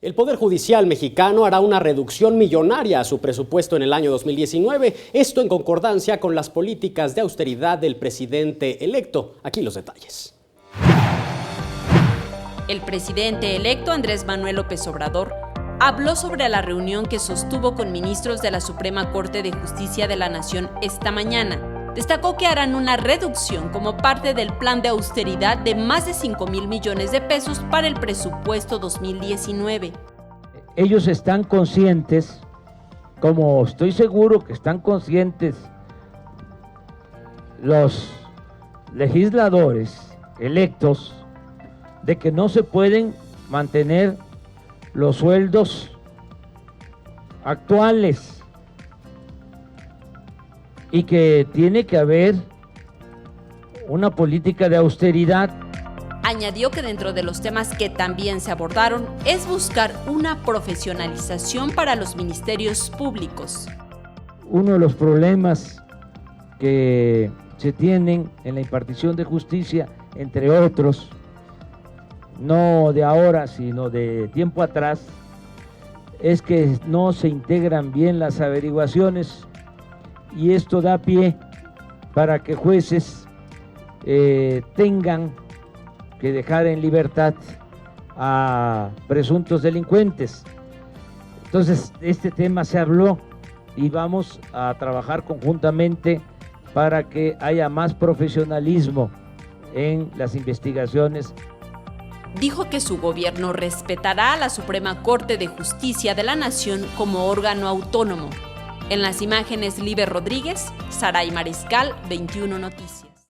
El Poder Judicial mexicano hará una reducción millonaria a su presupuesto en el año 2019, esto en concordancia con las políticas de austeridad del presidente electo. Aquí los detalles. El presidente electo Andrés Manuel López Obrador habló sobre la reunión que sostuvo con ministros de la Suprema Corte de Justicia de la Nación esta mañana. Destacó que harán una reducción como parte del plan de austeridad de más de 5,000 millones de pesos para el presupuesto 2019. Ellos están conscientes, como estoy seguro que están conscientes los legisladores electos, de que no se pueden mantener los sueldos actuales y que tiene que haber una política de austeridad. Añadió que dentro de los temas que también se abordaron es buscar una profesionalización para los ministerios públicos. Uno de los problemas que se tienen en la impartición de justicia, entre otros, no de ahora, sino de tiempo atrás, es que no se integran bien las averiguaciones y esto da pie para que jueces tengan que dejar en libertad a presuntos delincuentes. Entonces, este tema se habló y vamos a trabajar conjuntamente para que haya más profesionalismo en las investigaciones. Dijo que su gobierno respetará a la Suprema Corte de Justicia de la Nación como órgano autónomo. En las imágenes, Liber Rodríguez, Saray Mariscal, 21 Noticias.